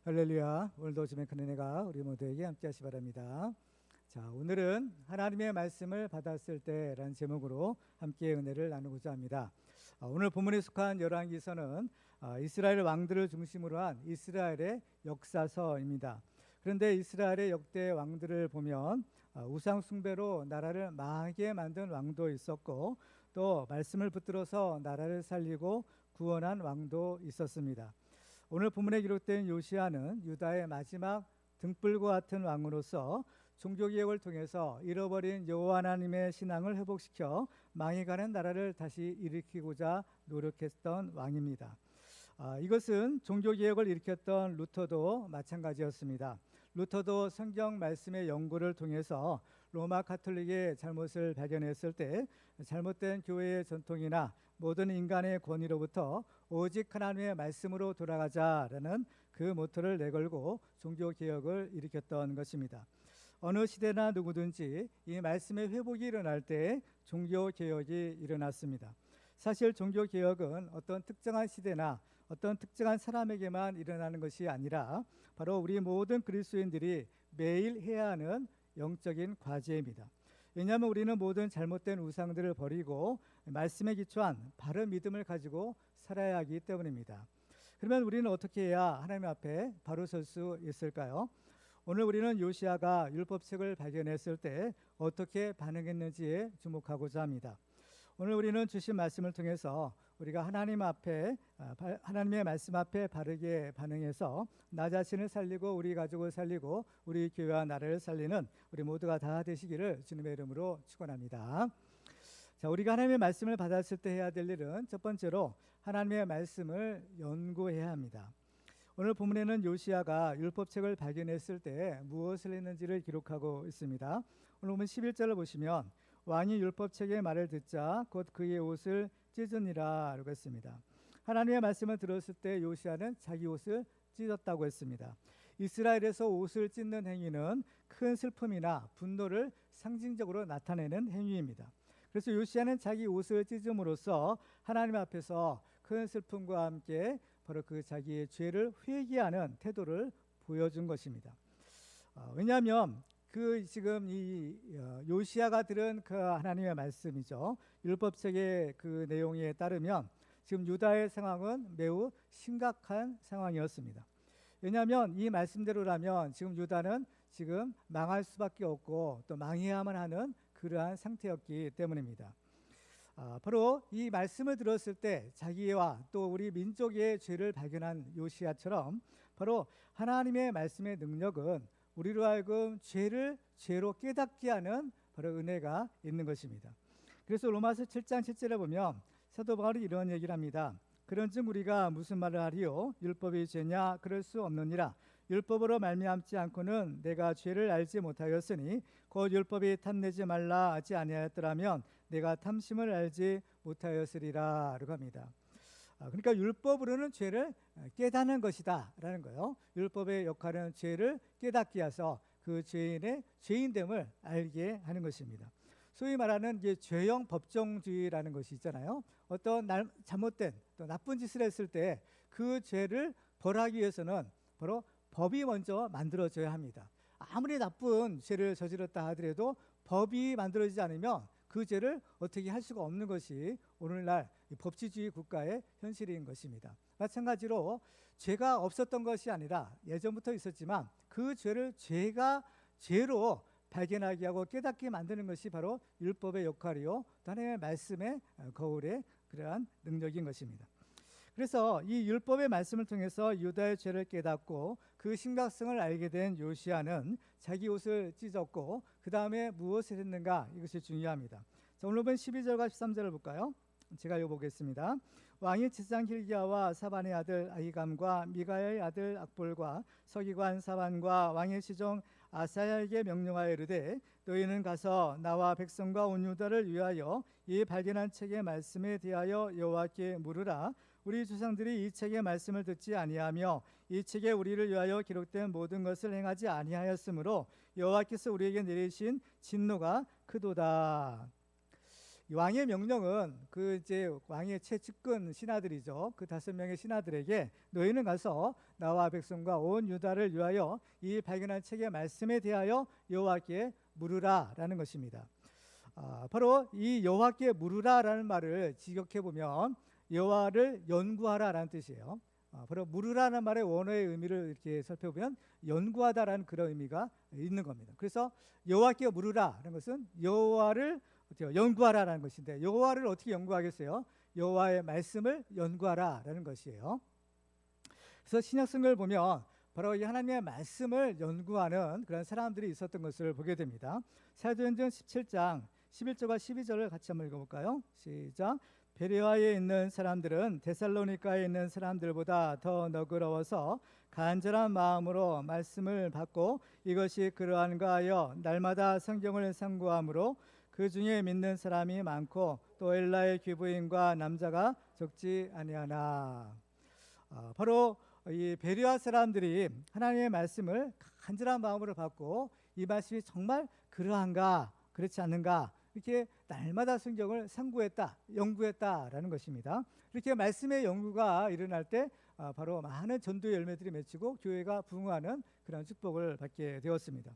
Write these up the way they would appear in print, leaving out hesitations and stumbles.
할렐루야. 오늘도 주의 큰 은혜가 우리 모두에게 함께 하시 바랍니다. 자, 오늘은 하나님의 말씀을 받았을 때라는 제목으로 함께 은혜를 나누고자 합니다. 오늘 본문에 속한 열왕기서는 이스라엘 왕들을 중심으로 한 이스라엘의 역사서입니다. 그런데 이스라엘의 역대 왕들을 보면 우상 숭배로 나라를 망하게 만든 왕도 있었고, 또 말씀을 붙들어서 나라를 살리고 구원한 왕도 있었습니다. 오늘 본문에 기록된 요시야는 유다의 마지막 등불과 같은 왕으로서 종교개혁을 통해서 잃어버린 여호와 하나님의 신앙을 회복시켜 망해가는 나라를 다시 일으키고자 노력했던 왕입니다. 이것은 종교개혁을 일으켰던 루터도 마찬가지였습니다. 루터도 성경 말씀의 연구를 통해서 로마 가톨릭의 잘못을 발견했을 때 잘못된 교회의 전통이나 모든 인간의 권위로부터 오직 하나님의 말씀으로 돌아가자라는 그 모토를 내걸고 종교개혁을 일으켰던 것입니다. 어느 시대나 누구든지 이 말씀의 회복이 일어날 때 종교개혁이 일어났습니다. 사실 종교개혁은 어떤 특정한 시대나 어떤 특정한 사람에게만 일어나는 것이 아니라 바로 우리 모든 그리스도인들이 매일 해야 하는 영적인 과제입니다. 왜냐하면 우리는 모든 잘못된 우상들을 버리고 말씀에 기초한 바른 믿음을 가지고 살아야 하기 때문입니다. 그러면 우리는 어떻게 해야 하나님 앞에 바로 설 수 있을까요? 오늘 우리는 요시야가 율법책을 발견했을 때 어떻게 반응했는지에 주목하고자 합니다. 오늘 우리는 주신 말씀을 통해서 우리가 하나님의 말씀 앞에 바르게 반응해서 나 자신을 살리고 우리 가족을 살리고 우리 교회와 나라를 살리는 우리 모두가 다 되시기를 주님의 이름으로 축원합니다. 자, 우리가 하나님의 말씀을 받았을 때 해야 될 일은 첫 번째로 하나님의 말씀을 연구해야 합니다. 오늘 본문에는 요시야가 율법책을 발견했을 때 무엇을 했는지를 기록하고 있습니다. 오늘 보면 11절을 보시면 왕이 율법책의 말을 듣자 곧 그의 옷을 찢으니라 라고 했습니다. 하나님의 말씀을 들었을 때 요시야는 자기 옷을 찢었다고 했습니다. 이스라엘에서 옷을 찢는 행위는 큰 슬픔이나 분노를 상징적으로 나타내는 행위입니다. 그래서 요시야는 자기 옷을 찢음으로써 하나님 앞에서 큰 슬픔과 함께 바로 그 자기의 죄를 회개하는 태도를 보여준 것입니다. 왜냐하면 지금 이 요시야가 들은 그 하나님의 말씀이죠. 율법책의 그 내용에 따르면 지금 유다의 상황은 매우 심각한 상황이었습니다. 왜냐하면 이 말씀대로라면 지금 유다는 지금 망할 수밖에 없고 또 망해야만 하는 그러한 상태였기 때문입니다. 바로 이 말씀을 들었을 때 자기와 또 우리 민족의 죄를 발견한 요시야처럼 바로 하나님의 말씀의 능력은 우리로 하여금 죄를 죄로 깨닫게 하는 바로 은혜가 있는 것입니다. 그래서 로마서 7장 7절에 보면 사도 바울이 이런 얘기를 합니다. 그런즉 우리가 무슨 말을 하리요? 율법이 죄냐? 그럴 수 없느니라. 율법으로 말미암지 않고는 내가 죄를 알지 못하였으니 곧 율법이 탐내지 말라 하지 아니하였더라면 내가 탐심을 알지 못하였으리라 라고 합니다. 그러니까 율법으로는 죄를 깨닫는 것이다 라는 거예요. 율법의 역할은 죄를 깨닫게 해서 그 죄인의 죄인됨을 알게 하는 것입니다. 소위 말하는 이제 죄형 법정주의라는 것이 있잖아요. 어떤 잘못된 또 나쁜 짓을 했을 때 그 죄를 벌하기 위해서는 바로 법이 먼저 만들어져야 합니다. 아무리 나쁜 죄를 저질렀다 하더라도 법이 만들어지지 않으면 그 죄를 어떻게 할 수가 없는 것이 오늘날 법치주의 국가의 현실인 것입니다. 마찬가지로 죄가 없었던 것이 아니라 예전부터 있었지만 그 죄를 죄로 발견하게 하고 깨닫게 만드는 것이 바로 율법의 역할이요 또 하나님의 말씀의 거울의 그러한 능력인 것입니다. 그래서 이 율법의 말씀을 통해서 유다의 죄를 깨닫고 그 심각성을 알게 된 요시야는 자기 옷을 찢었고 그 다음에 무엇을 했는가, 이것이 중요합니다. 자, 오늘 보면 12절과 13절을 볼까요? 제가 읽어보겠습니다. 왕이 제사장 hil기야와 사반의 아들 아히감과 미가야의 아들 악볼과 서기관 사반과 왕의 시종 아사야에게 명령하여 이르되 너희는 가서 나와 백성과 온 유다를 위하여 이 발견한 책의 말씀에 대하여 여호와께 물으라. 우리 조상들이 이 책의 말씀을 듣지 아니하며 이 책에 우리를 위하여 기록된 모든 것을 행하지 아니하였으므로 여호와께서 우리에게 내리신 진노가 크도다. 이 왕의 명령은 그 이제 왕의 최측근 신하들이죠. 그 5명의 신하들에게 너희는 가서 나와 백성과 온 유다를 위하여 이 발견한 책의 말씀에 대하여 여호와께 물으라라는 것입니다. 바로 이 여호와께 물으라라는 말을 직역해 보면 여호와를 연구하라라는 뜻이에요. 바로 물으라는 말의 원어의 의미를 이렇게 살펴보면 연구하다라는 그런 의미가 있는 겁니다. 그래서 여호와께 물으라라는 것은 여호와를 연구하라라는 것인데, 여호와를 어떻게 연구하겠어요? 여호와의 말씀을 연구하라라는 것이에요. 그래서 신약성경을 보면 바로 이 하나님의 말씀을 연구하는 그런 사람들이 있었던 것을 보게 됩니다. 사도행전 17장 11절과 12절을 같이 한번 읽어볼까요? 시작. 베레아에 있는 사람들은 데살로니가에 있는 사람들보다 더 너그러워서 간절한 마음으로 말씀을 받고 이것이 그러한가 하여 날마다 성경을 상고함으로 그 중에 믿는 사람이 많고 또 엘라의 귀부인과 남자가 적지 아니하나. 바로 이 베레아 사람들이 하나님의 말씀을 간절한 마음으로 받고 이 말씀이 정말 그러한가 그렇지 않는가 이렇게 날마다 성경을 상고했다, 연구했다라는 것입니다. 이렇게 말씀의 연구가 일어날 때 바로 많은 전도의 열매들이 맺히고 교회가 부흥하는 그런 축복을 받게 되었습니다.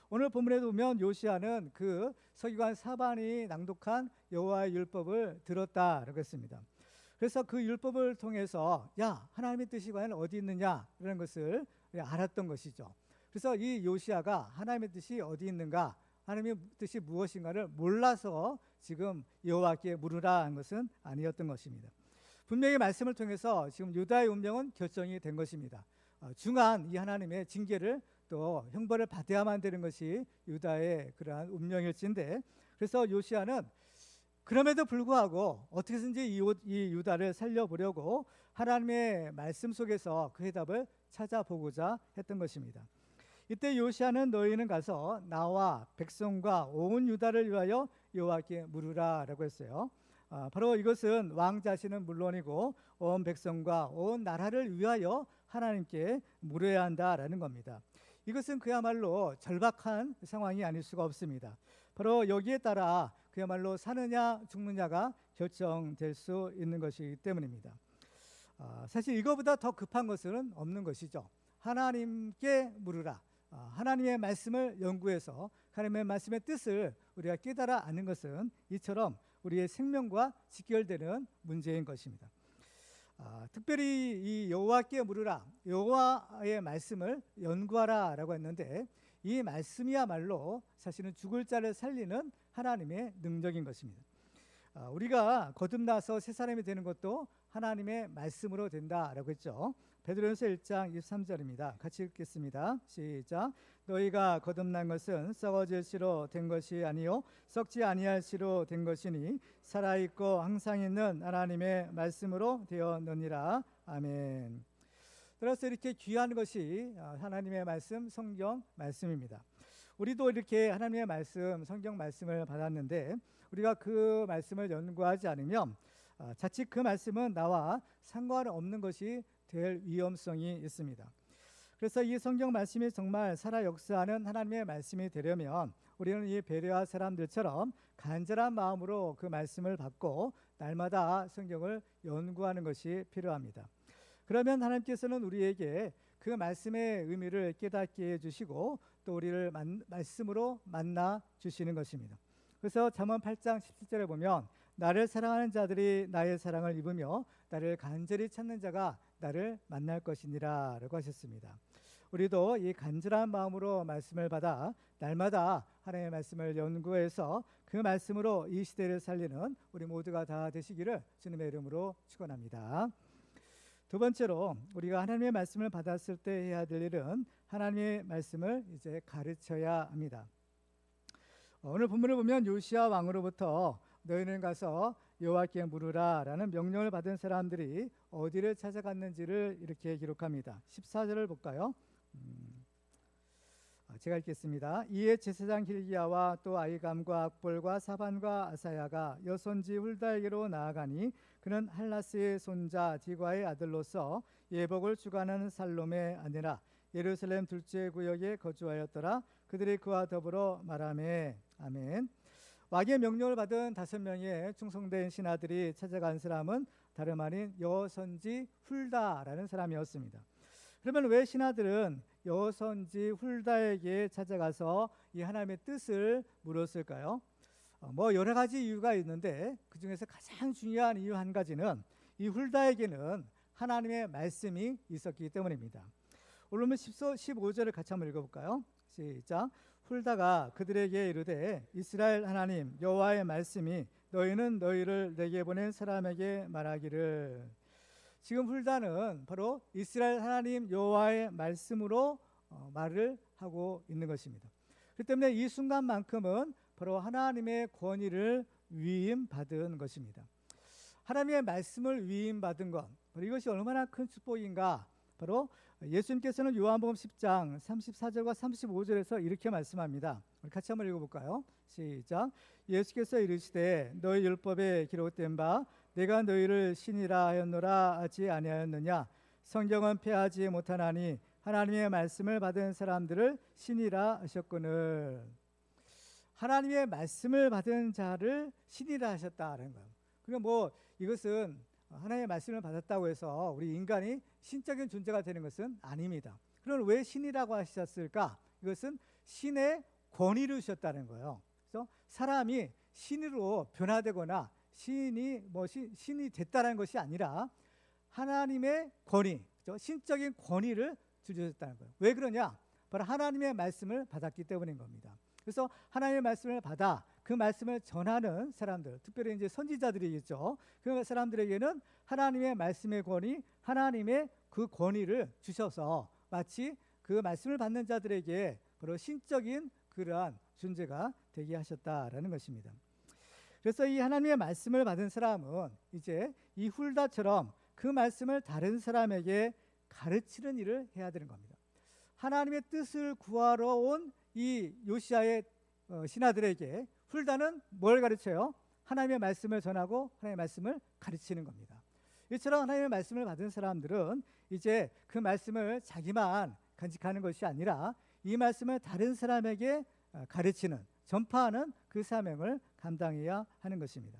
오늘 본문에도 보면 요시야는 그 서기관 사반이 낭독한 여호와의 율법을 들었다라고 했습니다. 그래서 그 율법을 통해서 하나님의 뜻이 과연 어디 있느냐라는 것을 알았던 것이죠. 그래서 이 요시야가 하나님의 뜻이 어디 있는가, 하나님의 뜻이 무엇인가를 몰라서 지금 여호와께 물으라는 것은 아니었던 것입니다. 분명히 말씀을 통해서 지금 유다의 운명은 결정이 된 것입니다. 중한 이 하나님의 징계를 또 형벌을 받아야만 되는 것이 유다의 그러한 운명일진데, 그래서 요시야는 그럼에도 불구하고 어떻게든지 이 유다를 살려보려고 하나님의 말씀 속에서 그 해답을 찾아보고자 했던 것입니다. 이때 요시야는 너희는 가서 나와 백성과 온 유다를 위하여 여호와께 물으라라고 했어요. 바로 이것은 왕 자신은 물론이고 온 백성과 온 나라를 위하여 하나님께 물어야 한다라는 겁니다. 이것은 그야말로 절박한 상황이 아닐 수가 없습니다. 바로 여기에 따라 그야말로 사느냐 죽느냐가 결정될 수 있는 것이기 때문입니다. 사실 이거보다 더 급한 것은 없는 것이죠. 하나님께 물으라. 하나님의 말씀을 연구해서 하나님의 말씀의 뜻을 우리가 깨달아 아는 것은 이처럼 우리의 생명과 직결되는 문제인 것입니다. 특별히 이 여호와께 물으라, 여호와의 말씀을 연구하라라고 했는데, 이 말씀이야말로 사실은 죽을 자를 살리는 하나님의 능력인 것입니다. 우리가 거듭나서 새 사람이 되는 것도 하나님의 말씀으로 된다라고 했죠. 베드로전서 1장 23절입니다. 같이 읽겠습니다. 시작. 너희가 거듭난 것은 썩어질 씨로 된 것이 아니요 썩지 아니할 씨로 된 것이니 살아있고 항상 있는 하나님의 말씀으로 되었느니라. 아멘. 따라서 이렇게 귀한 것이 하나님의 말씀, 성경 말씀입니다. 우리도 이렇게 하나님의 말씀, 성경 말씀을 받았는데 우리가 그 말씀을 연구하지 않으면 자칫 그 말씀은 나와 상관없는 것이 될 위험성이 있습니다. 그래서 이 성경 말씀이 정말 살아 역사하는 하나님의 말씀이 되려면 우리는 이 베레아 사람들처럼 간절한 마음으로 그 말씀을 받고 날마다 성경을 연구하는 것이 필요합니다. 그러면 하나님께서는 우리에게 그 말씀의 의미를 깨닫게 해주시고 또 우리를 말씀으로 만나 주시는 것입니다. 그래서 잠언 8장 17절에 보면 나를 사랑하는 자들이 나의 사랑을 입으며 나를 간절히 찾는 자가 나를 만날 것이니라 라고 하셨습니다. 우리도 이 간절한 마음으로 말씀을 받아 날마다 하나님의 말씀을 연구해서 그 말씀으로 이 시대를 살리는 우리 모두가 다 되시기를 주님의 이름으로 축원합니다. 두 번째로 우리가 하나님의 말씀을 받았을 때 해야 될 일은 하나님의 말씀을 이제 가르쳐야 합니다. 오늘 본문을 보면 요시야 왕으로부터 너희는 가서 여호와께 물으라라는 명령을 받은 사람들이 어디를 찾아갔는지를 이렇게 기록합니다. 14절을 볼까요? 제가 읽겠습니다. 이에 제사장 hil기야와 또 아히감과 악볼과 사반과 아사야가 여손지 훌다에게로 나아가니 그는 할라스의 손자 디과의 아들로서 예복을 주관하는 살롬의 아내라 예루살렘 둘째 구역에 거주하였더라. 그들이 그와 더불어 말하매. 아멘. 왕의 명령을 받은 5명의 충성된 신하들이 찾아간 사람은 다름 아닌 여선지 훌다라는 사람이었습니다. 그러면 왜 신하들은 여선지 훌다에게 찾아가서 이 하나님의 뜻을 물었을까요? 뭐 여러 가지 이유가 있는데 그 중에서 가장 중요한 이유 한 가지는 이 훌다에게는 하나님의 말씀이 있었기 때문입니다. 오늘 15절을 같이 한번 읽어볼까요? 시작. 훌다가 그들에게 이르되 이스라엘 하나님 여호와의 말씀이 너희는 너희를 내게 보낸 사람에게 말하기를. 지금 훌다는 바로 이스라엘 하나님 여호와의 말씀으로 말을 하고 있는 것입니다. 그렇기 때문에 이 순간만큼은 바로 하나님의 권위를 위임받은 것입니다. 하나님의 말씀을 위임받은 것, 바로 이것이 얼마나 큰 축복인가. 바로 예수님께서는 요한복음 10장 34절과 35절에서 이렇게 말씀합니다. 우리 같이 한번 읽어볼까요? 시작. 예수께서 이르시되 너희 율법에 기록된 바 내가 너희를 신이라 하였노라 하지 아니하였느냐. 성경은 폐하지 못하나니 하나님의 말씀을 받은 사람들을 신이라 하셨거늘. 하나님의 말씀을 받은 자를 신이라 하셨다는 거예요. 그러니까 뭐 이것은 하나님의 말씀을 받았다고 해서 우리 인간이 신적인 존재가 되는 것은 아닙니다. 그럼 왜 신이라고 하셨을까? 이것은 신의 권위를 주셨다는 거예요. 그래서 사람이 신으로 변화되거나 신이 됐다는 것이 아니라 하나님의 권위, 그렇죠? 신적인 권위를 주셨다는 거예요. 왜 그러냐? 바로 하나님의 말씀을 받았기 때문인 겁니다. 그래서 하나님의 말씀을 받아 그 말씀을 전하는 사람들, 특별히 이제 선지자들이겠죠. 그 사람들에게는 하나님의 말씀의 권위, 하나님의 그 권위를 주셔서 마치 그 말씀을 받는 자들에게 바로 신적인 그러한 존재가 되게 하셨다라는 것입니다. 그래서 이 하나님의 말씀을 받은 사람은 이제 이 훌다처럼 그 말씀을 다른 사람에게 가르치는 일을 해야 되는 겁니다. 하나님의 뜻을 구하러 온 이 요시야의 신하들에게 훌다는 뭘 가르쳐요? 하나님의 말씀을 전하고 하나님의 말씀을 가르치는 겁니다. 이처럼 하나님의 말씀을 받은 사람들은 이제 그 말씀을 자기만 간직하는 것이 아니라 이 말씀을 다른 사람에게 가르치는, 전파하는 그 사명을 감당해야 하는 것입니다.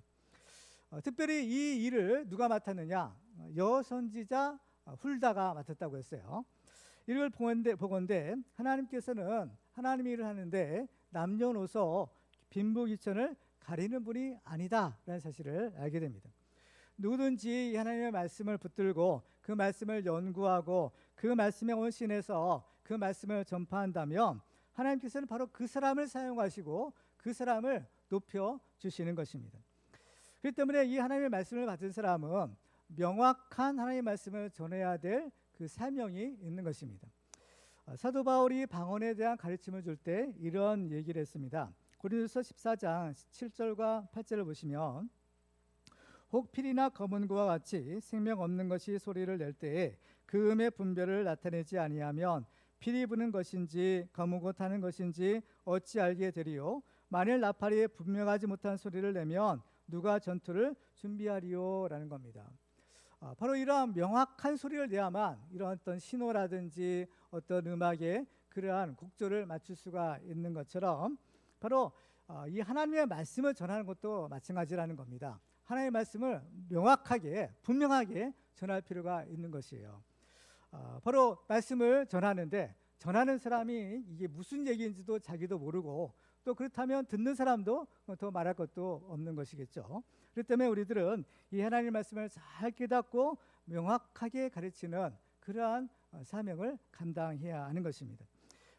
특별히 이 일을 누가 맡았느냐? 여선지자 훌다가 맡았다고 했어요. 이걸 보건대 하나님께서는 하나님의 일을 하는데 남녀노소 빈부귀천을 가리는 분이 아니다라는 사실을 알게 됩니다. 누구든지 하나님의 말씀을 붙들고 그 말씀을 연구하고 그 말씀에 온신해서 그 말씀을 전파한다면 하나님께서는 바로 그 사람을 사용하시고 그 사람을 높여주시는 것입니다. 그렇기 때문에 이 하나님의 말씀을 받은 사람은 명확한 하나님의 말씀을 전해야 될 그 사명이 있는 것입니다. 사도 바울이 방언에 대한 가르침을 줄 때 이런 얘기를 했습니다. 고린도서 14장 7절과 8절을 보시면 혹 필이나 검은고와 같이 생명 없는 것이 소리를 낼 때에 그 음의 분별을 나타내지 아니하면 필이 부는 것인지 검은고 타는 것인지 어찌 알게 되리요. 만일 나팔이 분명하지 못한 소리를 내면 누가 전투를 준비하리요 라는 겁니다. 바로 이러한 명확한 소리를 내야만 이런 어떤 신호라든지 어떤 음악에 그러한 곡조를 맞출 수가 있는 것처럼 바로 이 하나님의 말씀을 전하는 것도 마찬가지라는 겁니다. 하나님의 말씀을 명확하게 분명하게 전할 필요가 있는 것이에요. 바로 말씀을 전하는데 전하는 사람이 이게 무슨 얘기인지도 자기도 모르고 또 그렇다면 듣는 사람도 더 말할 것도 없는 것이겠죠. 그렇기 때문에 우리들은 이 하나님의 말씀을 잘 깨닫고 명확하게 가르치는 그러한 사명을 감당해야 하는 것입니다.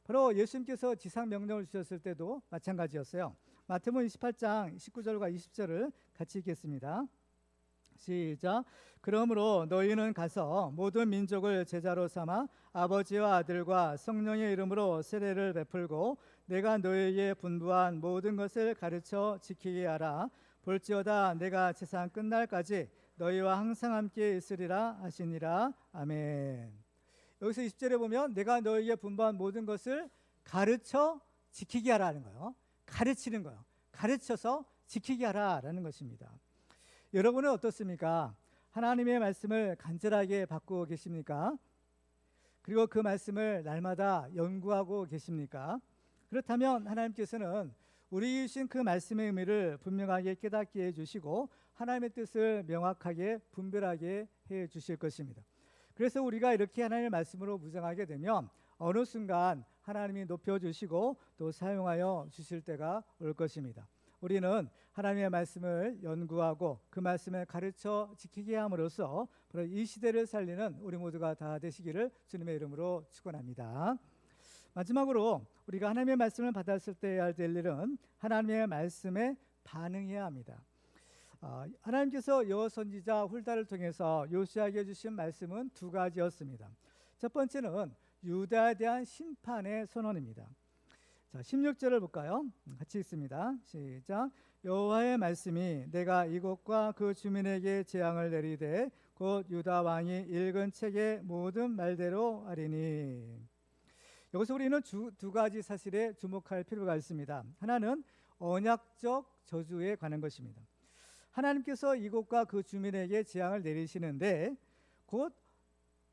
바로 예수님께서 지상 명령을 주셨을 때도 마찬가지였어요. 마태복음 28장 19절과 20절을 같이 읽겠습니다. 시작. 그러므로 너희는 가서 모든 민족을 제자로 삼아 아버지와 아들과 성령의 이름으로 세례를 베풀고 내가 너희에게 분부한 모든 것을 가르쳐 지키게 하라. 볼지어다 내가 세상 끝날까지 너희와 항상 함께 있으리라 하시니라. 아멘. 여기서 20절에 보면 내가 너희에게 분부한 모든 것을 가르쳐 지키게 하라는 거예요. 가르치는 거예요. 가르쳐서 지키게 하라라는 것입니다. 여러분은 어떻습니까? 하나님의 말씀을 간절하게 받고 계십니까? 그리고 그 말씀을 날마다 연구하고 계십니까? 그렇다면 하나님께서는 우리 주신 그 말씀의 의미를 분명하게 깨닫게 해주시고 하나님의 뜻을 명확하게 분별하게 해주실 것입니다. 그래서 우리가 이렇게 하나님의 말씀으로 묵상하게 되면 어느 순간 하나님이 높여주시고 또 사용하여 주실 때가 올 것입니다. 우리는 하나님의 말씀을 연구하고 그 말씀을 가르쳐 지키게 함으로써 바로 이 시대를 살리는 우리 모두가 다 되시기를 주님의 이름으로 축원합니다. 마지막으로 우리가 하나님의 말씀을 받았을 때 해야 될 일은 하나님의 말씀에 반응해야 합니다. 하나님께서 여호 선지자 훌다를 통해서 요시야에게 주신 말씀은 두 가지였습니다. 첫 번째는 유다에 대한 심판의 선언입니다. 자, 16절을 볼까요? 같이 읽습니다. 시작. 여호와의 말씀이 내가 이곳과 그 주민에게 재앙을 내리되 곧 유다 왕이 읽은 책의 모든 말대로 하리니. 여기서 우리는 두 가지 사실에 주목할 필요가 있습니다. 하나는 언약적 저주에 관한 것입니다. 하나님께서 이곳과 그 주민에게 재앙을 내리시는데 곧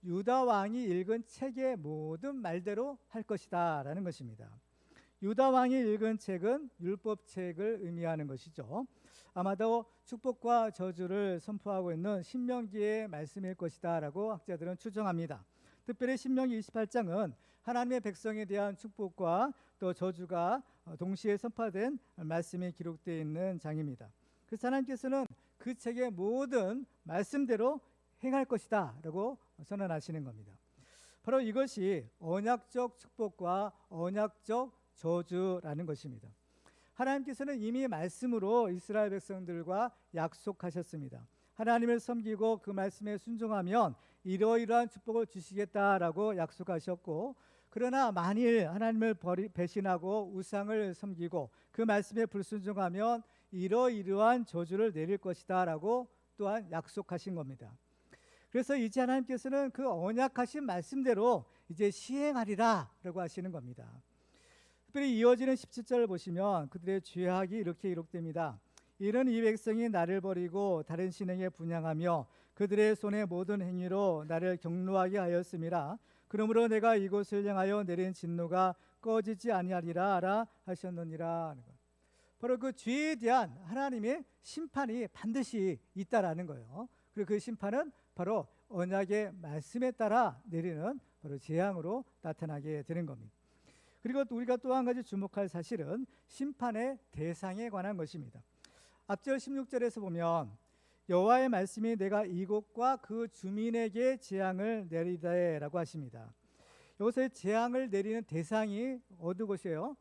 유다 왕이 읽은 책의 모든 말대로 할 것이다 라는 것입니다. 유다 왕이 읽은 책은 율법책을 의미하는 것이죠. 아마도 축복과 저주를 선포하고 있는 신명기의 말씀일 것이다 라고 학자들은 추정합니다. 특별히 신명기 28장은 하나님의 백성에 대한 축복과 또 저주가 동시에 선포된 말씀이 기록되어 있는 장입니다. 그래서 하나님께서는 그 책의 모든 말씀대로 행할 것이다 라고 선언하시는 겁니다. 바로 이것이 언약적 축복과 언약적 저주라는 것입니다. 하나님께서는 이미 말씀으로 이스라엘 백성들과 약속하셨습니다. 하나님을 섬기고 그 말씀에 순종하면 이러이러한 축복을 주시겠다라고 약속하셨고, 그러나 만일 하나님을 배신하고 우상을 섬기고 그 말씀에 불순종하면 이러이러한 저주를 내릴 것이다 라고 또한 약속하신 겁니다. 그래서 이제 하나님께서는 그 언약하신 말씀대로 이제 시행하리라 라고 하시는 겁니다. 특별히 이어지는 17절을 보시면 그들의 죄악이 이렇게 기록됩니다. 이는 이 백성이 나를 버리고 다른 신에게 분향하며 그들의 손의 모든 행위로 나를 경노하게 하였음이라. 그러므로 내가 이곳을 향하여 내린 진노가 꺼지지 아니하리라 하셨느니라. 바로 그 죄에 대한 하나님의 심판이 반드시 있다라는 거예요. 그리고 그 심판은 바로 언약의 말씀에 따라 내리는 바로 재앙으로 나타나게 되는 겁니다. 그리고 우리가 또 한 가지 주목할 사실은 심판의 대상에 관한 것입니다. 앞절 16절에서 보면 여호와의 말씀이 내가 이곳과 그 주민에게 재앙을 내리다라고 하십니다. 여기서 재앙을 내리는 대상이 어느 곳이에요?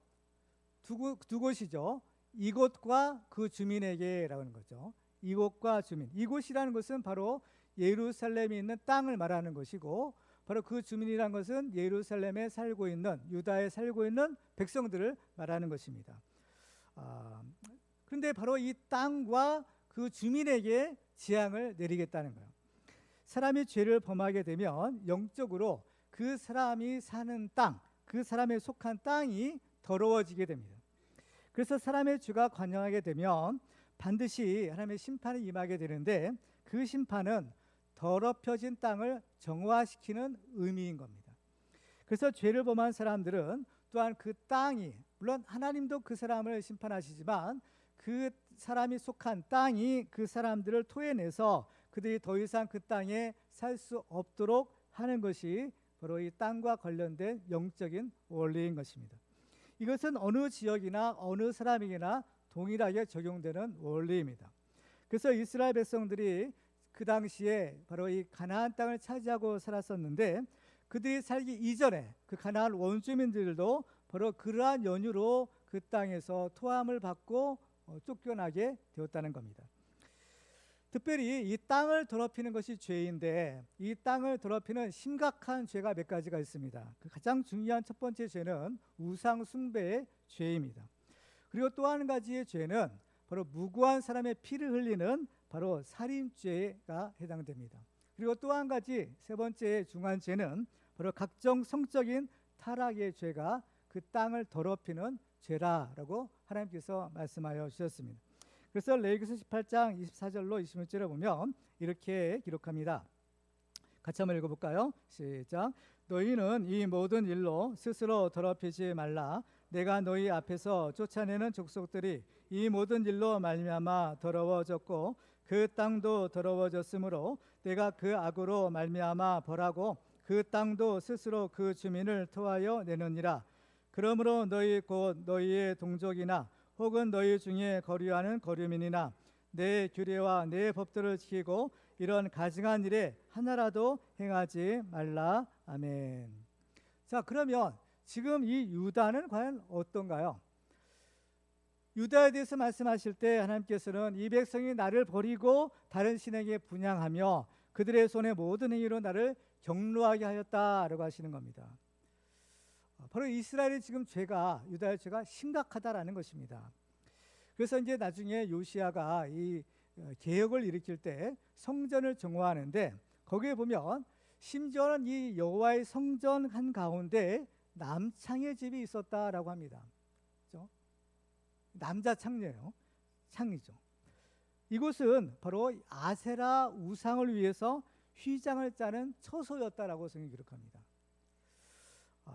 두 곳이죠. 이곳과 그 주민에게라고 하는 거죠. 이곳과 주민. 이곳이라는 것은 바로 예루살렘에 있는 땅을 말하는 것이고, 바로 그 주민이라는 것은 예루살렘에 살고 있는, 유다에 살고 있는 백성들을 말하는 것입니다. 그런데 바로 이 땅과 그 주민에게 재앙을 내리겠다는 거예요. 사람이 죄를 범하게 되면 영적으로 그 사람이 사는 땅, 그 사람에 속한 땅이 더러워지게 됩니다. 그래서 사람의 죄가 관영하게 되면 반드시 하나님의 심판이 임하게 되는데, 그 심판은 더럽혀진 땅을 정화시키는 의미인 겁니다. 그래서 죄를 범한 사람들은 또한 그 땅이, 물론 하나님도 그 사람을 심판하시지만 그 사람이 속한 땅이 그 사람들을 토해내서 그들이 더 이상 그 땅에 살 수 없도록 하는 것이 바로 이 땅과 관련된 영적인 원리인 것입니다. 이것은 어느 지역이나 어느 사람에게나 동일하게 적용되는 원리입니다. 그래서 이스라엘 백성들이 그 당시에 바로 이 가나안 땅을 차지하고 살았었는데, 그들이 살기 이전에 그 가나안 원주민들도 바로 그러한 연유로 그 땅에서 토함을 받고 쫓겨나게 되었다는 겁니다. 특별히 이 땅을 더럽히는 것이 죄인데, 이 땅을 더럽히는 심각한 죄가 몇 가지가 있습니다. 그 가장 중요한 첫 번째 죄는 우상 숭배의 죄입니다. 그리고 또 한 가지의 죄는 바로 무고한 사람의 피를 흘리는 바로 살인죄가 해당됩니다. 그리고 또 한 가지, 세 번째 중한 죄는 바로 각종 성적인 타락의 죄가 그 땅을 더럽히는 죄라라고 하나님께서 말씀하여 주셨습니다. 그래서 레위기서 18장 24절로 26절에 보면 이렇게 기록합니다. 같이 한번 읽어볼까요? 시작. 너희는 이 모든 일로 스스로 더럽히지 말라. 내가 너희 앞에서 쫓아내는 족속들이 이 모든 일로 말미암아 더러워졌고 그 땅도 더러워졌으므로 내가 그 악으로 말미암아 벌하고 그 땅도 스스로 그 주민을 토하여 내느니라. 그러므로 너희 곧 너희의 동족이나 혹은 너희 중에 거류하는 거류민이나 내 규례와 내 법도를 지키고 이런 가증한 일에 하나라도 행하지 말라. 아멘. 자, 그러면 지금 이 유다는 과연 어떤가요? 유다에 대해서 말씀하실 때 하나님께서는 이 백성이 나를 버리고 다른 신에게 분향하며 그들의 손의 모든 행위로 나를 경노하게 하였다라고 하시는 겁니다. 바로 이스라엘의 지금 죄가, 유다의 죄가 심각하다라는 것입니다. 그래서 이제 나중에 요시야가 이 개혁을 일으킬 때 성전을 정화하는데 거기에 보면 심지어는 이 여호와의 성전 한 가운데 남창의 집이 있었다라고 합니다. 그렇죠? 남자 창녀예요. 창이죠. 이곳은 바로 아세라 우상을 위해서 휘장을 짜는 처소였다라고 성경이 기록합니다.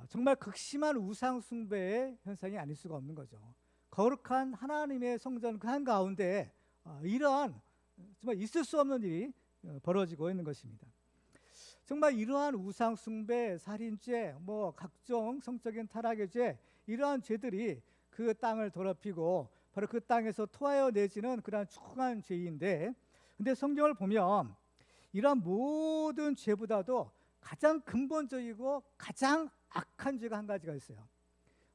정말 극심한 우상 숭배의 현상이 아닐 수가 없는 거죠. 거룩한 하나님의 성전 그 한가운데 이러한 정말 있을 수 없는 일이 벌어지고 있는 것입니다. 정말 이러한 우상 숭배, 살인죄, 각종 성적인 타락의 죄, 이러한 죄들이 그 땅을 더럽히고 바로 그 땅에서 토하여 내지는 그러한 축한 죄인데, 근데 성경을 보면 이러한 모든 죄보다도 가장 근본적이고 가장 악한 죄가 한 가지가 있어요.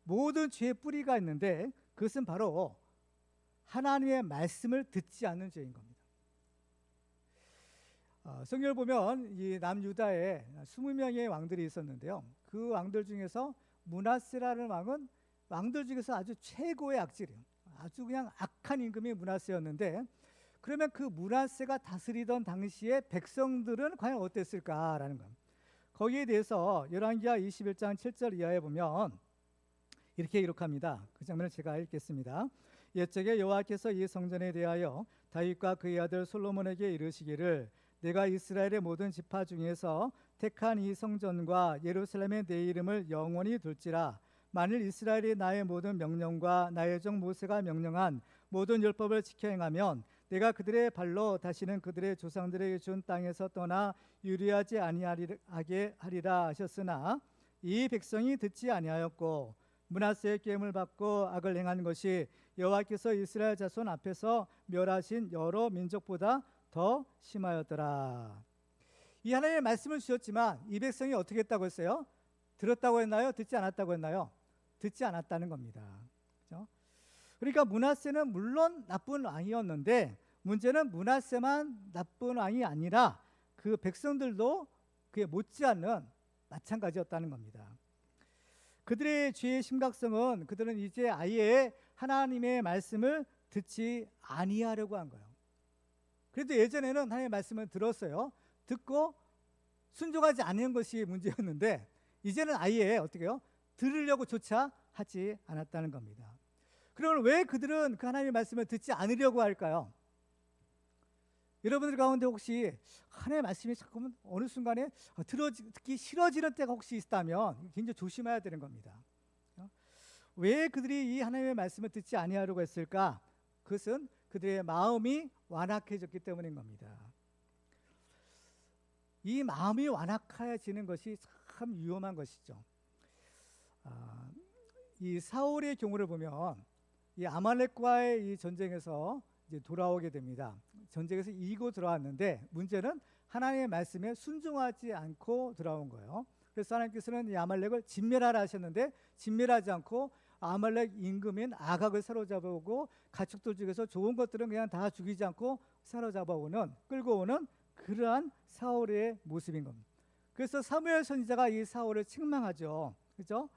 모든 죄의 뿌리가 있는데 그것은 바로 하나님의 말씀을 듣지 않는 죄인 겁니다. 성경을 보면 이 남유다에 20명의 왕들이 있었는데요. 그 왕들 중에서 므낫세라는 왕은 왕들 중에서 아주 최고의 악질이에요. 아주 그냥 악한 임금이 므낫세였는데, 그러면 그 므낫세가 다스리던 당시의 백성들은 과연 어땠을까라는 겁니다. 거기에 대해서 열왕기하 21장 7절 이하에 보면 이렇게 기록합니다. 그 장면을 제가 읽겠습니다. 옛적에 여호와께서 이 성전에 대하여 다윗과 그의 아들 솔로몬에게 이르시기를 내가 이스라엘의 모든 지파 중에서 택한 이 성전과 예루살렘의 내 이름을 영원히 둘지라. 만일 이스라엘이 나의 모든 명령과 나의 종 모세가 명령한 모든 율법을 지켜 행하면 내가 그들의 발로 다시는 그들의 조상들에게 준 땅에서 떠나 유리하지 아니하게 하리라 하셨으나 이 백성이 듣지 아니하였고 므낫세의 계명을 받고 악을 행한 것이 여호와께서 이스라엘 자손 앞에서 멸하신 여러 민족보다 더 심하였더라. 이 하나님의 말씀을 주셨지만 이 백성이 어떻게 했다고 했어요? 들었다고 했나요? 듣지 않았다고 했나요? 듣지 않았다는 겁니다. 그렇죠? 그러니까 므낫세는 물론 나쁜 왕이었는데 문제는 므낫세만 나쁜 왕이 아니라 그 백성들도 그에 못지않는 마찬가지였다는 겁니다. 그들의 죄의 심각성은 그들은 이제 아예 하나님의 말씀을 듣지 아니하려고 한 거예요. 그래도 예전에는 하나님의 말씀을 들었어요. 듣고 순종하지 않는 것이 문제였는데 이제는 아예 어떻게 해요? 들으려고 조차 하지 않았다는 겁니다. 그러면 왜 그들은 그 하나님의 말씀을 듣지 않으려고 할까요? 여러분들 가운데 혹시 하나님의 말씀이 자꾸 어느 순간에 듣기 싫어지는 때가 혹시 있다면 굉장히 조심해야 되는 겁니다. 왜 그들이 이 하나님의 말씀을 듣지 아니하려고 했을까? 그것은 그들의 마음이 완악해졌기 때문인 겁니다. 이 마음이 완악해지는 것이 참 위험한 것이죠. 이 사울의 경우를 보면 이 아말렉과의 이 전쟁에서 이제 돌아오게 됩니다. 전쟁에서 이기고 들어왔는데 문제는 하나님의 말씀에 순종하지 않고 돌아온 거예요. 그래서 하나님께서는 이 아말렉을 진멸하라 하셨는데 진멸하지 않고 아말렉 임금인 아각을 사로잡아오고 가축들 중에서 좋은 것들은 그냥 다 죽이지 않고 사로잡아오는 끌고 오는 그러한 사울의 모습인 겁니다. 그래서 사무엘 선지자가 이 사울을 책망하죠. 그렇죠?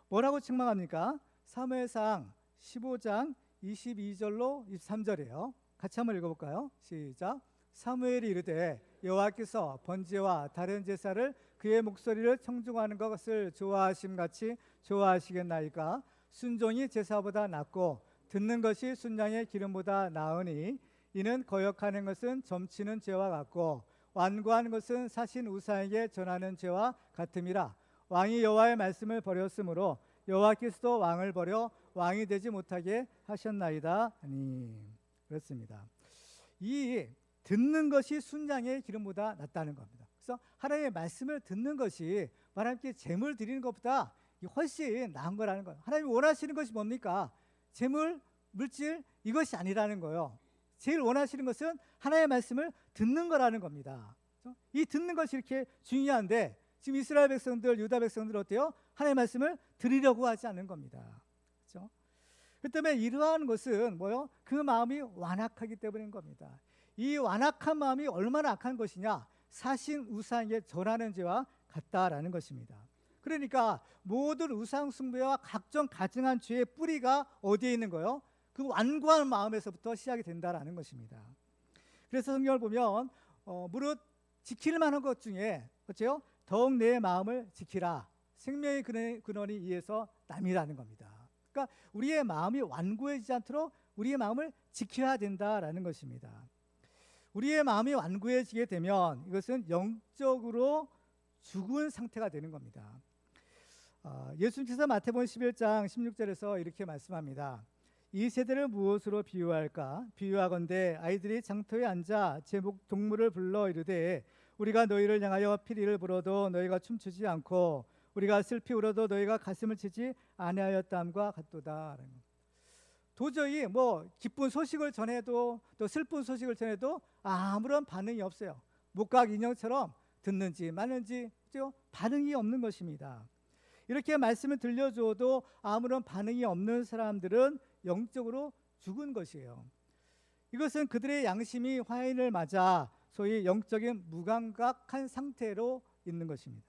뭐라고 책망합니까? 사무엘상 15장 22절로 23절이에요. 같이 한번 읽어볼까요? 시작. 사무엘이 이르되 여호와께서 번제와 다른 제사를 그의 목소리를 청중하는 것을 좋아하심같이 좋아하시겠나이까? 순종이 제사보다 낫고 듣는 것이 순양의 기름보다 나으니 이는 거역하는 것은 점치는 죄와 같고 완고하는 것은 사신 우사에게 전하는 죄와 같음이라. 왕이 여호와의 말씀을 버렸으므로 여호와께서도 왕을 버려 왕이 되지 못하게 하셨나이다 하니. 그렇습니다. 이 듣는 것이 순양의 기름보다 낫다는 겁니다. 그래서 하나님의 말씀을 듣는 것이 하나님께 제물 드리는 것보다 훨씬 나은 거라는 거예요. 하나님이 원하시는 것이 뭡니까? 제물, 물질 이것이 아니라는 거예요. 제일 원하시는 것은 하나님의 말씀을 듣는 거라는 겁니다. 이 듣는 것이 이렇게 중요한데 지금 이스라엘 백성들, 유다 백성들 어때요? 하나님의 말씀을 들으려고 하지 않는 겁니다. 그렇죠? 그 때문에 이러한 것은 뭐요? 그 마음이 완악하기 때문인 겁니다. 이 완악한 마음이 얼마나 악한 것이냐? 사신 우상에게 절하는 죄와 같다라는 것입니다. 그러니까 모든 우상 숭배와 각종 가증한 죄의 뿌리가 어디에 있는 거예요? 그 완고한 마음에서부터 시작이 된다라는 것입니다. 그래서 성경을 보면 무릇 지킬 만한 것 중에 그렇죠? 더욱 내 마음을 지키라. 생명의 근원이 이에서 남이라는 겁니다. 그러니까 우리의 마음이 완고해지지 않도록 우리의 마음을 지켜야 된다라는 것입니다. 우리의 마음이 완고해지게 되면 이것은 영적으로 죽은 상태가 되는 겁니다. 예수님께서 마태복음 11장 16절에서 이렇게 말씀합니다. 이 세대를 무엇으로 비유할까? 비유하건대 아이들이 장터에 앉아 제목 동물을 불러 이르되 우리가 너희를 향하여 피리를 불어도 너희가 춤추지 않고 우리가 슬피 울어도 너희가 가슴을 치지 아니하였다함과 같도다. 도저히 뭐 기쁜 소식을 전해도 또 슬픈 소식을 전해도 아무런 반응이 없어요. 목각 인형처럼 듣는지 마는지 반응이 없는 것입니다. 이렇게 말씀을 들려줘도 아무런 반응이 없는 사람들은 영적으로 죽은 것이에요. 이것은 그들의 양심이 화인을 맞아 소위 영적인 무감각한 상태로 있는 것입니다.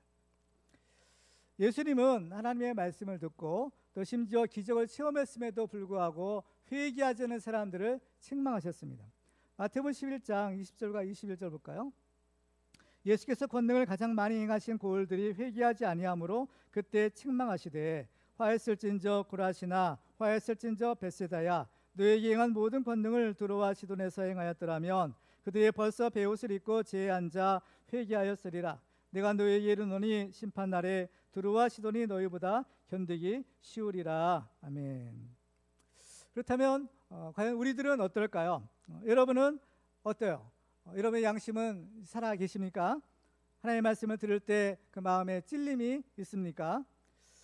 예수님은 하나님의 말씀을 듣고 또 심지어 기적을 체험했음에도 불구하고 회개하지 않은 사람들을 책망하셨습니다. 마태복음 11장 20절과 21절 볼까요? 예수께서 권능을 가장 많이 행하신 고을들이 회개하지 아니하므로 그때 책망하시되 화했을진저 고라시나 화했을진저 벳세다야 너에게 행한 모든 권능을 두로와 시돈에서 행하였더라면 그들이 벌써 베옷을 입고 제에 앉아 회개하였으리라. 내가 너에게 이르노니 심판날에 두로와 시돈이 너희보다 견디기 쉬우리라. 아멘. 그렇다면 과연 우리들은 어떨까요? 여러분은 어때요? 여러분의 양심은 살아 계십니까? 하나님의 말씀을 들을 때 그 마음에 찔림이 있습니까?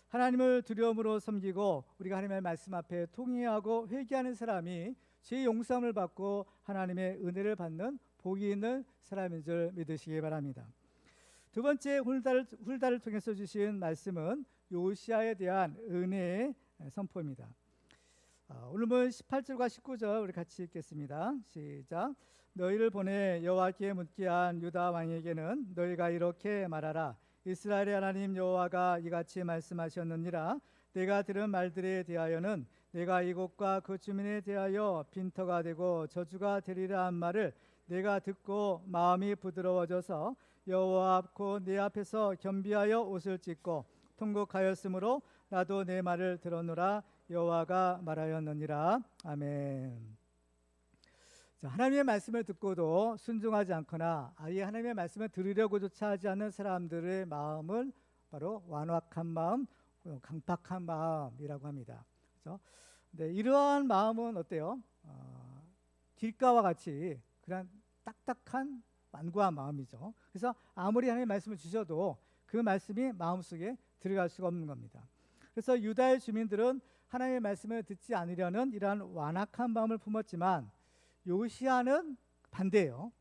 하나님을 두려움으로 섬기고 우리가 하나님의 말씀 앞에 통회하고 회개하는 사람이 죄 용서함을 받고 하나님의 은혜를 받는 복이 있는 사람인 줄 믿으시기 바랍니다. 두 번째 훌다를 통해서 주신 말씀은 요시야에 대한 은혜의 선포입니다. 오늘 본 18절과 19절 우리 같이 읽겠습니다. 시작. 너희를 보내 여호와께 묻게 한 유다 왕에게는 너희가 이렇게 말하라. 이스라엘의 하나님 여호와가 이같이 말씀하셨느니라. 내가 들은 말들에 대하여는 내가 이곳과 그 주민에 대하여 빈터가 되고 저주가 되리라 한 말을 내가 듣고 마음이 부드러워져서 여호와 곧 내 앞에서 겸비하여 옷을 찢고 통곡하였으므로 나도 내 말을 들었노라. 여호와가 말하였느니라. 아멘. 자, 하나님의 말씀을 듣고도 순종하지 않거나 아예 하나님의 말씀을 들으려고조차 하지 않는 사람들의 마음은 바로 완악한 마음, 강팍한 마음이라고 합니다. 그렇죠? 네, 이러한 마음은 어때요? 길가와 같이 그냥 딱딱한 완고한 마음이죠. 그래서 아무리 하나님의 말씀을 주셔도 그 말씀이 마음속에 들어갈 수가 없는 겁니다. 그래서 유다의 주민들은 하나님의 말씀을 듣지 않으려는 이러한 완악한 마음을 품었지만 요시야는 반대예요.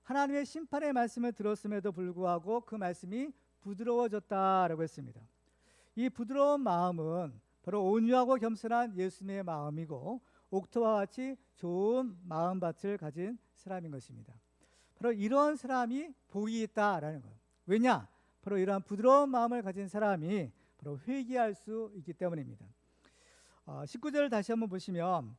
하나님의 심판의 말씀을 들었음에도 불구하고 그 말씀이 부드러워졌다라고 했습니다. 이 부드러운 마음은 바로 온유하고 겸손한 예수님의 마음이고 옥토와 같이 좋은 마음밭을 가진 사람인 것입니다. 바로 이런 사람이 복이 있다라는 거예요. 왜냐? 바로 이러한 부드러운 마음을 가진 사람이 바로 회개할 수 있기 때문입니다. 19절을 다시 한번 보시면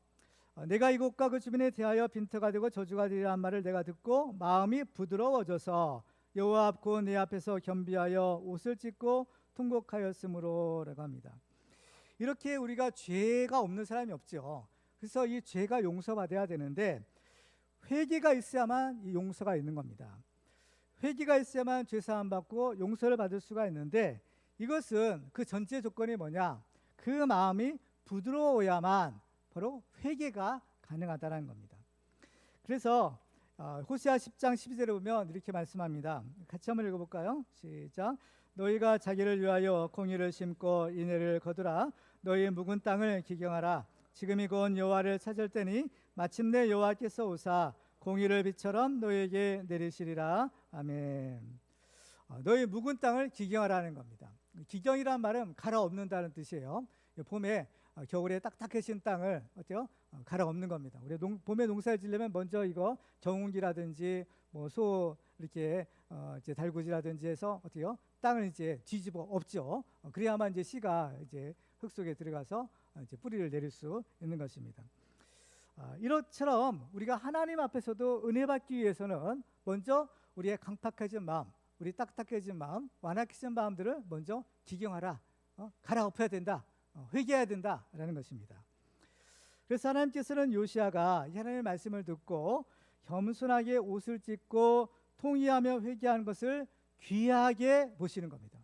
내가 이곳과 그 주민에 대하여 빈터가 되고 저주가 되리라는 말을 내가 듣고 마음이 부드러워져서 여호와 앞 곧 내 앞에서 겸비하여 옷을 찢고 통곡하였으므로 라고 합니다. 이렇게 우리가 죄가 없는 사람이 없죠. 그래서 이 죄가 용서받아야 되는데 회개가 있어야만 이 용서가 있는 겁니다. 회개가 있어야만 죄사함 받고 용서를 받을 수가 있는데 이것은 그 전제 조건이 뭐냐? 그 마음이 부드러워야만 바로 회개가 가능하다는 겁니다. 그래서 호세아 10장 12절에 보면 이렇게 말씀합니다. 같이 한번 읽어볼까요? 시작. 너희가 자기를 위하여 공의를 심고 인애를 거두라. 너희 묵은 땅을 기경하라. 지금이 곧 여호와를 찾을 때니 마침내 여호와께서 오사 공의를 비처럼 너희에게 내리시리라. 아멘. 너희 묵은 땅을 기경하라는 겁니다. 기경이란 말은 갈아엎는다는 뜻이에요. 봄에 겨울에 딱딱해진 땅을 어때요? 갈아엎는 겁니다. 우리 봄에 농사를 지려면 먼저 이거 정운기라든지 뭐 소 이렇게 이제 달구지라든지 해서 어때요? 땅을 이제 뒤집어 엎죠. 그래야만 이제 씨가 이제 흙 속에 들어가서 이제 뿌리를 내릴 수 있는 것입니다. 이것처럼 우리가 하나님 앞에서도 은혜 받기 위해서는 먼저 우리의 강팍해진 마음, 우리 딱딱해진 마음, 완악해진 마음들을 먼저 기경하라, 갈아엎어야 된다, 회개해야 된다라는 것입니다. 그래서 하나님께서는 요시아가 하나님의 말씀을 듣고 겸손하게 옷을 찢고 통회하며 회개하는 것을 귀하게 보시는 겁니다.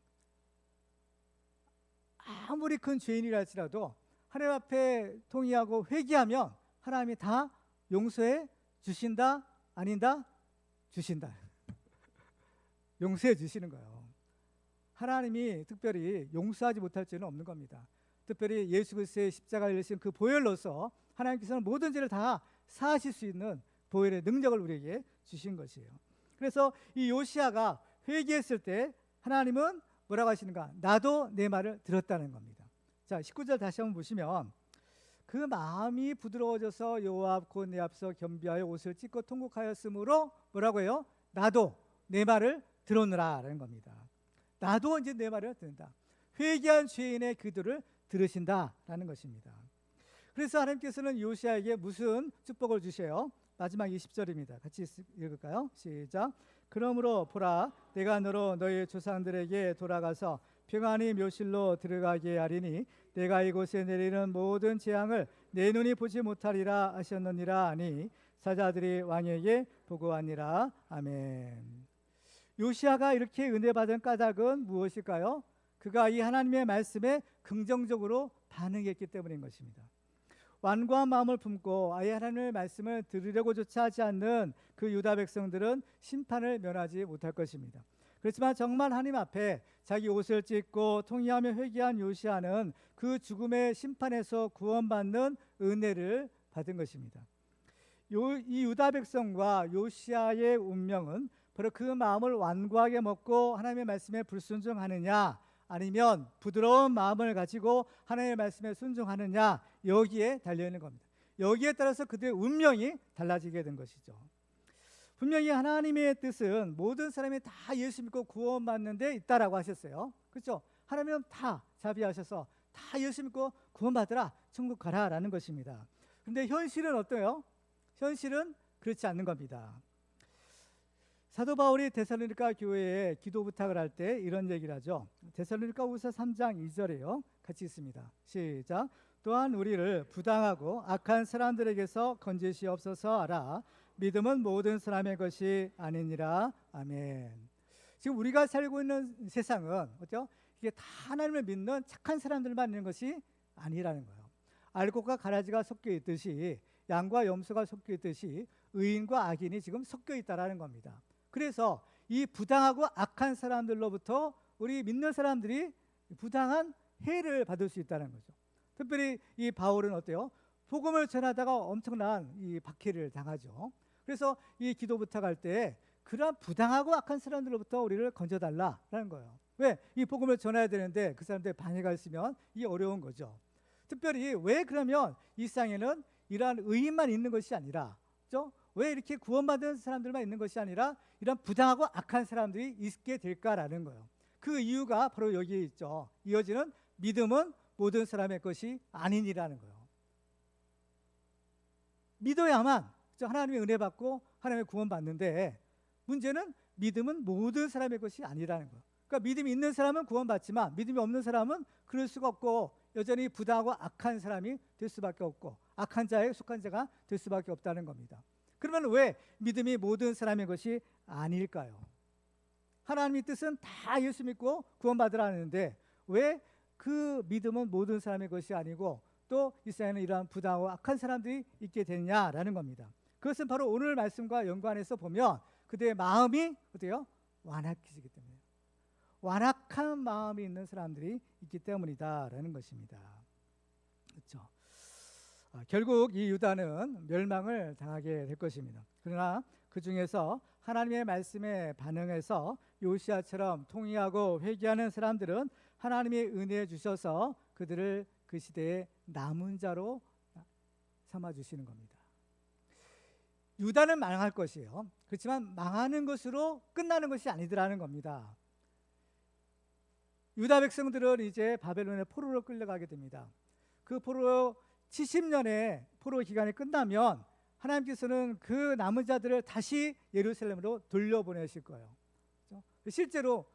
아무리 큰 죄인이라 할지라도 하나님 앞에 통회하고 회개하면 하나님이 다 용서해 주신다? 아닌다? 주신다. 용서해 주시는 거예요. 하나님이 특별히 용서하지 못할 죄는 없는 겁니다. 특별히 예수 그리스도의 십자가를 열신 그 보혈로서 하나님께서는 모든 죄를 다 사하실 수 있는 보혈의 능력을 우리에게 주신 것이에요. 그래서 이 요시아가 회개했을 때 하나님은 뭐라고 하시는가? 나도 내 말을 들었다는 겁니다. 자, 19절 다시 한번 보시면 그 마음이 부드러워져서 여호와 앞 곧 내 앞서 겸비하여 옷을 찢고 통곡하였으므로 뭐라고 해요? 나도 내 말을 들었느라라는 겁니다. 나도 이제 내 말을 듣는다. 회개한 죄인의 기도를 들으신다라는 것입니다. 그래서 하나님께서는 요시아에게 무슨 축복을 주셔요? 마지막 20절입니다. 같이 읽을까요? 시작. 그러므로 보라, 내가 너로 너희 조상들에게 돌아가서 평안히 묘실로 들어가게 하리니 내가 이곳에 내리는 모든 재앙을 내 눈이 보지 못하리라 하셨느니라 하니 사자들이 왕에게 보고하니라. 아멘. 요시아가 이렇게 은혜 받은 까닭은 무엇일까요? 그가 이 하나님의 말씀에 긍정적으로 반응했기 때문인 것입니다. 완고한 마음을 품고 아예 하나님의 말씀을 들으려고조차 하지 않는 그 유다 백성들은 심판을 면하지 못할 것입니다. 그렇지만 정말 하나님 앞에 자기 옷을 찢고 통회하며 회개한 요시아는 그 죽음의 심판에서 구원받는 은혜를 받은 것입니다. 이 유다 백성과 요시아의 운명은 바로 그 마음을 완고하게 먹고 하나님의 말씀에 불순종하느냐, 아니면 부드러운 마음을 가지고 하나님의 말씀에 순종하느냐, 여기에 달려있는 겁니다. 여기에 따라서 그들의 운명이 달라지게 된 것이죠. 분명히 하나님의 뜻은 모든 사람이 다 예수 믿고 구원받는 데 있다라고 하셨어요. 그렇죠? 하나님은 다 자비하셔서 다 예수 믿고 구원받으라, 천국 가라라는 것입니다. 그런데 현실은 어때요? 현실은 그렇지 않는 겁니다. 사도 바울이 데살로니가 교회에 기도 부탁을 할 때 이런 얘기를 하죠. 데살로니가후서 3장 2절이에요. 같이 있습니다. 시작. 또한 우리를 부당하고 악한 사람들에게서 건지시옵소서 하라. 믿음은 모든 사람의 것이 아니니라. 아멘. 지금 우리가 살고 있는 세상은 어때요? 이게 다 하나님을 믿는 착한 사람들만 있는 것이 아니라는 거예요. 알곡과 가라지가 섞여 있듯이, 양과 염소가 섞여 있듯이 의인과 악인이 지금 섞여 있다라는 겁니다. 그래서 이 부당하고 악한 사람들로부터 우리 믿는 사람들이 부당한 해를 받을 수 있다는 거죠. 특별히 이 바울은 어때요? 복음을 전하다가 엄청난 이 박해를 당하죠. 그래서 이 기도 부탁할 때 그러한 부당하고 악한 사람들로부터 우리를 건져달라라는 거예요. 왜? 이 복음을 전해야 되는데 그 사람들의 방해가 있으면 이 어려운 거죠. 특별히 왜 그러면 이 세상에는 이러한 의인만 있는 것이 아니라, 그렇죠? 왜 이렇게 구원받은 사람들만 있는 것이 아니라 이런 부당하고 악한 사람들이 있게 될까라는 거예요. 그 이유가 바로 여기에 있죠. 이어지는 믿음은 모든 사람의 것이 아니니라는 거예요. 믿어야만 하나님의 은혜 받고 하나님의 구원 받는데, 문제는 믿음은 모든 사람의 것이 아니라는 거예요. 그러니까 믿음이 있는 사람은 구원받지만 믿음이 없는 사람은 그럴 수가 없고 여전히 부당하고 악한 사람이 될 수밖에 없고 악한 자에 속한 자가 될 수밖에 없다는 겁니다. 그러면 왜 믿음이 모든 사람의 것이 아닐까요? 하나님의 뜻은 다 예수 믿고 구원받으라 하는데 왜 그 믿음은 모든 사람의 것이 아니고 또 이 사회는 이러한 부당하고 악한 사람들이 있게 되냐라는 겁니다. 그것은 바로 오늘 말씀과 연관해서 보면 그들의 마음이 어때요? 완악해지기 때문에, 완악한 마음이 있는 사람들이 있기 때문이다라는 것입니다. 그렇죠? 결국 이 유다는 멸망을 당하게 될 것입니다. 그러나 그 중에서 하나님의 말씀에 반응해서 요시야처럼 통회하고 회개하는 사람들은 하나님이 은혜 주셔서 그들을 그 시대의 남은 자로 삼아 주시는 겁니다. 유다는 망할 것이에요. 그렇지만 망하는 것으로 끝나는 것이 아니더라는 겁니다. 유다 백성들은 이제 바벨론의 포로로 끌려가게 됩니다. 그 포로 70년의 포로 기간이 끝나면 하나님께서는 그 남은 자들을 다시 예루살렘으로 돌려보내실 거예요. 그렇죠? 실제로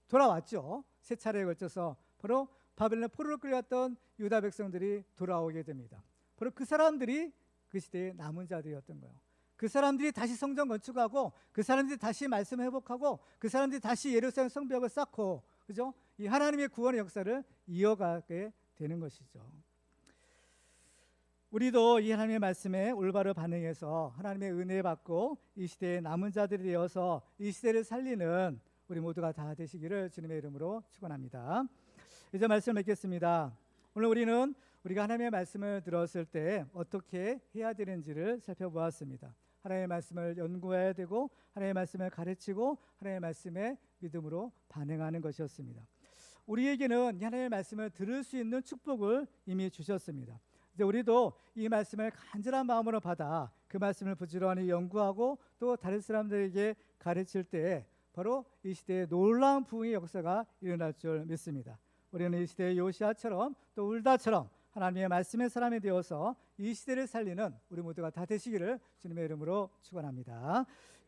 돌아왔죠. 세 차례에 걸쳐서 바로 바벨론 포로로 끌려갔던 유다 백성들이 돌아오게 됩니다. 바로 그 사람들이 그 시대의 남은 자들이었던 거예요. 그 사람들이 다시 성전 건축하고, 그 사람들이 다시 말씀 회복하고, 그 사람들이 다시 예루살렘 성벽을 쌓고, 그죠? 이 하나님의 구원의 역사를 이어가게 되는 것이죠. 우리도 이 하나님의 말씀에 올바로 반응해서 하나님의 은혜 받고 이 시대의 남은 자들이 되어서 이 시대를 살리는 우리 모두가 다 되시기를 주님의 이름으로 축원합니다. 이제 말씀을 맺겠습니다. 오늘 우리는 우리가 하나님의 말씀을 들었을 때 어떻게 해야 되는지를 살펴보았습니다. 하나님의 말씀을 연구해야 되고, 하나님의 말씀을 가르치고, 하나님의 말씀에 믿음으로 반응하는 것이었습니다. 우리에게는 하나님의 말씀을 들을 수 있는 축복을 이미 주셨습니다. 이제 우리도 이 말씀을 간절한 마음으로 받아 그 말씀을 부지런히 연구하고 또 다른 사람들에게 가르칠 때 바로 이 시대에 놀라운 부흥의 역사가 일어날 줄 믿습니다. 우리는 이 시대의 요시야처럼 또 울다처럼 하나님의 말씀의 사람이 되어서 이 시대를 살리는 우리 모두가 다 되시기를 주님의 이름으로 축원합니다.